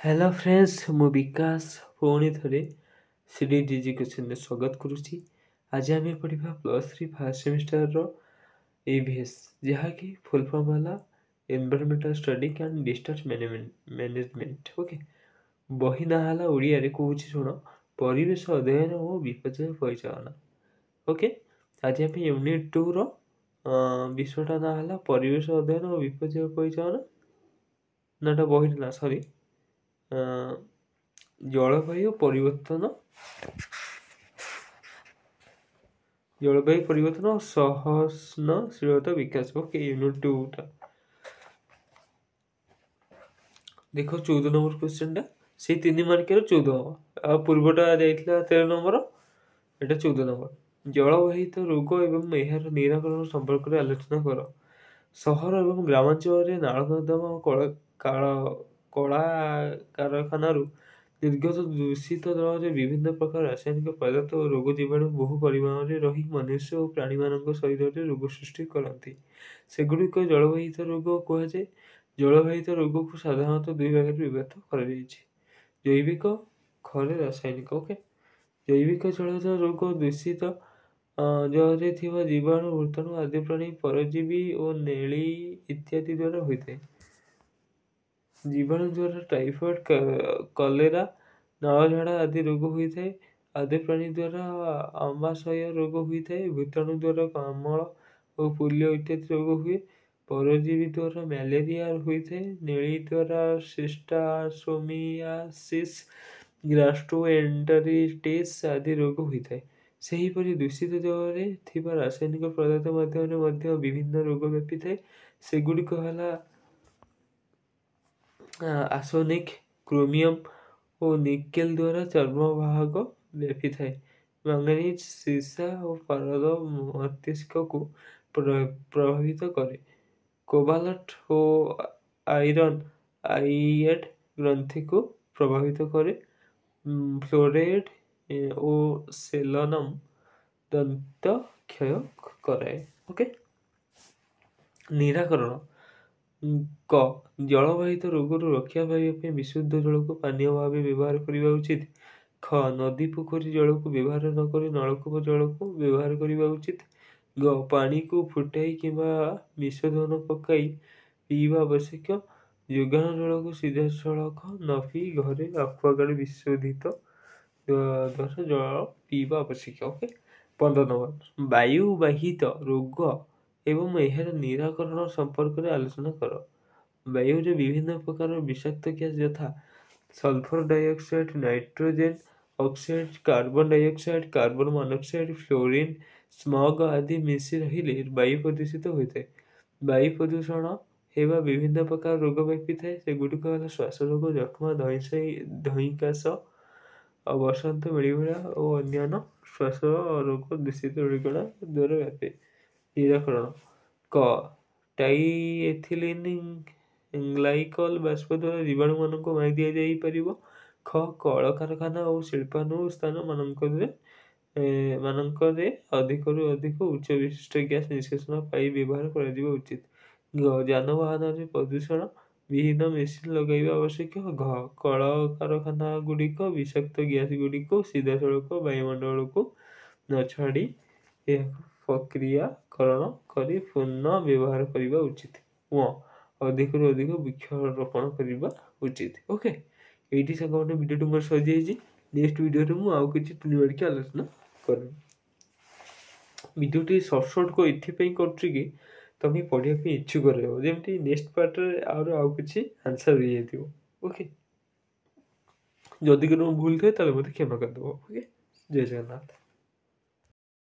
Hello friends मु विकास पुणी थे सीडी एजुकेशन स्वागत करुच्ची। आज आम पढ़ा +3 फर्स्ट सेमिस्टर रो EVS जहाँकि फुल फॉर्म है environmental study and distance management. Okay, बही ना है ओडिया रे कहूँ शुण परिवेश अध्ययन और विपर्य परिचालना। ओके, आज आम यूनिट 2 रो विषयटा ना है परिवेश अध्ययन और विपर्य परिचालना। नाटा बही ना सॉरी जलवायु परिवर्तन और सहनशीलता विकास। ओके, यूनिट 2 टा देखो 14 नंबर क्वेश्चन टा से 3 मार्क 14 हम पूर्वटा जाइथिला 13 नंबर एटा 14 नंबर। जलवाहित रोग एवं एहार निराकरण संपर्क में आलोचना कर। सहर एवं ग्रामांचल नाल नर्दमा कला कारखानारू निर्गत दूषित जल विभिन्न प्रकार रासायनिक पदार्थ और रोग जीवाणु बहु परिमाण में रही मनुष्य और प्राणी मान शरीर में रोग सृष्टि करती सेगुड़िक जलवाहित रोग कहुए। जलवाहित रोग को साधारणतः 2 भाग में विभक्त कर जैविक खरे रासायनिक। ओके, जैविक जलज रोग दूषित जल जीवाणु भूताणु आदि प्राणी परजीवी और नेली इत्यादि द्वारा होता है। जीवाणु द्वारा टाइफॉइड कलेरा नलझाड़ा आदि रोग होता है। आदि प्राणी द्वारा आमाशय रोग होता है। भूताणु द्वारा कमल और पोलियो इत्यादि रोग हुए। परजीवी द्वारा मैलेरिया होता है। नेली द्वारा सिस्टासोमियासिस ग्यास्ट्रोएंटेरिटिस आदि रोग होता है। सेहीपरि दूषित जल थिबा रासायनिक पदार्थ माध्यम विभिन्न रोग व्यापी थाए। सेगुड़िक है आर्सेनिक क्रोमियम और निकेल द्वारा चर्म भाग व्यापी थाए। मैंगनीज सीसा और पारद मस्तिष्क को प्रभावित करे। कोबाल्ट और आयरन आईएड ग्रंथि को प्रभावित करे। फ्लोराइड और सेलेनियम दंत क्षय कराए। ओके, निराकरण क जलवाहित रोग रक्षा पाइबा विशुद्ध जल को पानीय भाव व्यवहार करने उचित। ख नदी पोखरी जल को व्यवहार नक नलकूप जल को व्यवहार करने उचित। ग पानी को फुटाई कि विशोधन पकाई पीवा आवश्यक। जोगान जल को सीधा सड़क न पी घरे एक्वागार्ड विशोधित द्वारा जल पीवा आवश्यक। ओके, 15 नंबर वायुवाहित रोग एवं एहार निराकरण संपर्क में आलोचना कर। वायु रे विभिन्न प्रकार विषाक्त गैस यथा sulphur dioxide nitrogen oxide carbon dioxide carbon monoxide fluorine smug आदि मिशी रहिले वायु प्रदूषित होता है। वायु प्रदूषण हेबा विभिन्न प्रकार रोग व्यापी थाए। सेगुड़िक है श्वास रोग जक्ष्मा धईकाश बसंत मिलमिला और अन्य श्वास रोग दूषित गुड़िकड़ा द्वारा व्यापे। निराकरण क टाइएथिलीन ग्लाइकल बाष्प द्वारा जीवाणु मान मारी दि जापर। ख कल कारखाना और शिल्पानुष्ठान मानकरे अधिक अधिक उच्च विशिष्ट गैस निष्कासन पाई व्यवहार कर उचित। ग जानवाहन प्रदूषण विहीन मेसीन लगाइबा आवश्यक। घ कल कारखाना गुड़िक विषाक्त गैस गुड़िक सीधा सड़क वायुमंडल को न छाड़ी प्रक्रियाकरण करी पुनः व्यवहार करने उचित। अधिक अधिक वृक्षारोपण करने उचित। ओके, ये सागर भिडियो मोर सरी नेक्स्ट भिडियो में आउ कि 3 मार्क आलोचना कर। भिडियोटी सर्ट को ये कि तुम पढ़ाई इच्छुक रही नेक्स्ट पार्ट आउ कि आंसर हो जाए। ओके, जदि तुम भूल थे मत क्षमा करदेव। ओके, जय जगन्नाथ।